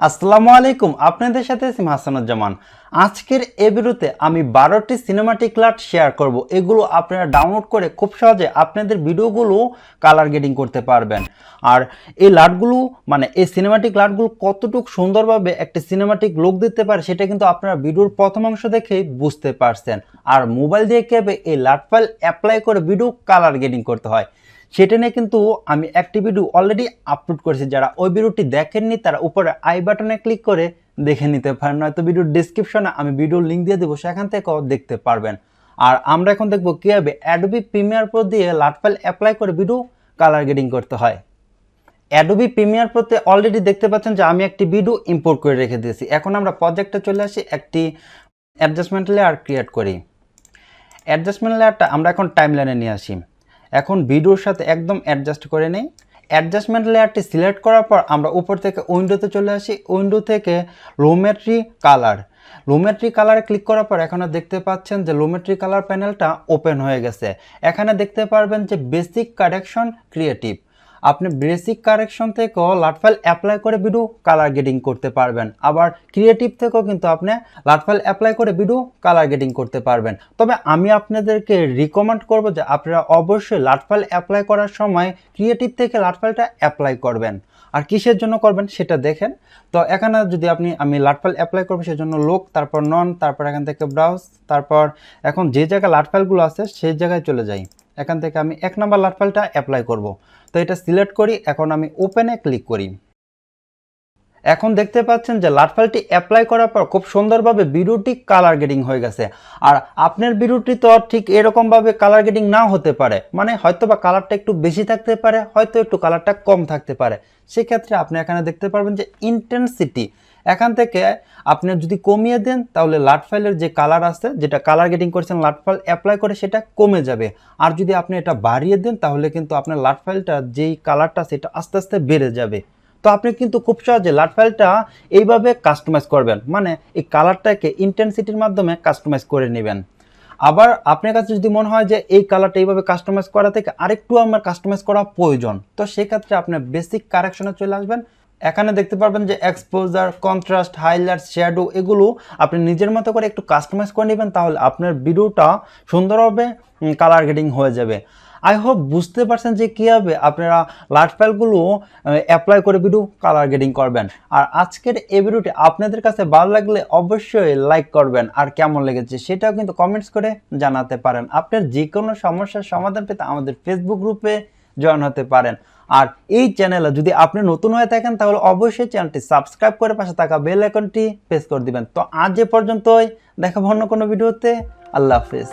আসসালামু আলাইকুম, আপনাদের সাথে আছি হাসান জামান। আজকের এই ভিডিওতে আমি 12টি সিনেমাটিক লাট শেয়ার করব। এগুলো আপনারা ডাউনলোড করে খুব সহজে আপনাদের ভিডিওগুলো কালার গ্রেডিং করতে পারবেন। আর এই লাটগুলো এই সিনেমাটিক লাটগুলো কতটুকু সুন্দরভাবে একটা সিনেমাটিক লুক দিতে পারে সেটা কিন্তু আপনারা ভিডিওর প্রথম অংশ দেখেই বুঝতে পারছেন। আর মোবাইল দিয়ে কীভাবে এই লাট ফাইল অ্যাপ্লাই করে ভিডিও কালার গ্রেডিং করতে হয় সেটা নিয়ে কিন্তু আমি একটি ভিডিও অলরেডি আপলোড করেছি। যারা ওই ভিডিওটি দেখেননি তারা উপরে আই বাটনে ক্লিক করে দেখে নিতে পারেন, নয়তো ভিডিওর ডিসক্রিপশনে আমি ভিডিওর লিঙ্ক দিয়ে দেবো, সেখান থেকেও দেখতে পারবেন। আর আমরা এখন দেখবো কীভাবে অ্যাডোবি প্রিমিয়ার প্রো দিয়ে লাট ফাইল অ্যাপ্লাই করে ভিডিও কালার গ্রেডিং করতে হয়। অ্যাডোবি প্রিমিয়ার প্রোতে অলরেডি দেখতে পাচ্ছেন যে আমি একটি ভিডিও ইম্পোর্ট করে রেখে দিয়েছি। এখন আমরা প্রজেক্টে চলে আসি, একটি অ্যাডজাস্টমেন্ট লেয়ার ক্রিয়েট করি। অ্যাডজাস্টমেন্ট লেয়ারটা আমরা এখন টাইমলাইনে নিয়ে আসি। এখন ভিডিওর সাথে একদম অ্যাডজাস্ট করে নেই। অ্যাডজাস্টমেন্ট লেয়ারটি সিলেক্ট করার পর আমরা উপর থেকে উইন্ডোতে চলে আসি। উইন্ডো থেকে লোমেট্রি কালারে ক্লিক করার পর এখানে দেখতে পাচ্ছেন যে লোমেট্রি কালার প্যানেলটা ওপেন হয়ে গেছে। এখানে দেখতে পারবেন যে বেসিক কারেকশন ক্রিয়েটিভ। আপনি বেসিক কারেকশন থেকেও লাট ফাইল অ্যাপ্লাই করে ভিডিও কালার গ্রেডিং করতে পারবেন। আবার ক্রিয়েটিভ থেকেও কিন্তু আপনি লাট ফাইল অ্যাপ্লাই করে ভিডিও কালার গ্রেডিং করতে পারবেন। তবে আমি আপনাদেরকে রিকমেন্ড করব যে আপনারা অবশ্যই লাট ফাইল অ্যাপ্লাই করার সময় ক্রিয়েটিভ থেকে লাট ফাইলটা অ্যাপ্লাই করবেন। আর কিসের জন্য করবেন সেটা দেখেন। তো এখানে যদি আমি লাট ফাইল অ্যাপ্লাই করবো সেজন্য লোক, তারপর নন, তারপর এখান থেকে ব্রাউজ, তারপর এখন যে জায়গায় লাট ফাইলগুলো আছে সেই জায়গায় চলে যাই। এখান থেকে আমি 1 নম্বর লাট ফাইলটা অ্যাপ্লাই করব। তো এটা সিলেক্ট করি, এখন আমি ওপেনে ক্লিক করি। এখন দেখতে পাচ্ছেন যে লাট ফাইলটি অ্যাপ্লাই করার পর খুব সুন্দরভাবে ভিডিওটি কালার গ্রেডিং হয়ে গেছে। আর আপনার ভিডিওটি তো ঠিক এরকমভাবে কালার গ্রেডিং নাও হতে পারে, হয়তো বা কালারটা একটু বেশি থাকতে পারে, হয়তো একটু কালারটা কম থাকতে পারে। সেক্ষেত্রে আপনি এখানে দেখতে পারবেন যে ইন্টেন্সিটি, এখান থেকে আপনি যদি কমিয়ে দেন তাহলে লাট ফাইলের যে কালার আছে, যেটা কালার গ্রেডিং করেছেন লাট ফাইল অ্যাপ্লাই করে, সেটা কমে যাবে। আর যদি আপনি এটা বাড়িয়ে দেন তাহলে কিন্তু আপনার লাট ফাইলটা যেই কালারটা সেটা আস্তে আস্তে বেড়ে যাবে। তো আপনি কিন্তু খুব সহজে লাট ফাইলটা এইভাবে কাস্টমাইজ করবেন, এই কালারটাকে ইন্টেন্সিটির মাধ্যমে কাস্টমাইজ করে নেবেন। আবার আপনার কাছে যদি মনে হয় যে এই কালারটা এইভাবে কাস্টমাইজ করা থেকে আরেকটু আমার কাস্টমাইজ করা প্রয়োজন, তো সেক্ষেত্রে আপনি বেসিক কারেকশনে চলে আসবেন। এখানে দেখতে পারবেন যে এক্সপোজার, কন্ট্রাস্ট, হাইলাইট, শ্যাডো এগুলো আপনি নিজের মতো করে একটু কাস্টমাইজ করে নেবেন, তাহলে আপনার ভিডিওটা সুন্দরভাবে কালার গ্রেডিং হয়ে যাবে। আই হোপ বুঝতে পারছেন যে কীভাবে আপনারা লাট ফাইলগুলো অ্যাপ্লাই করে ভিডিও কালার গ্রেডিং করবেন। আর আজকের এই ভিডিওটি আপনাদের কাছে ভালো লাগলে অবশ্যই লাইক করবেন, আর কেমন লেগেছে সেটাও কিন্তু কমেন্টস করে জানাতে পারেন। আপনার যে কোনো সমস্যার সমাধান পেতে আমাদের ফেসবুক গ্রুপে জয়েন হতে পারেন। আর এই চ্যানেলে যদি আপনি নতুন হয়ে থাকেন তাহলে অবশ্যই চ্যানেলটি সাবস্ক্রাইব করে পাশে থাকা বেল আইকনটি প্রেস করে দিবেন। তো আজ এ পর্যন্তই, দেখাবো অন্য কোনো ভিডিওতে। আল্লাহ হাফেজ।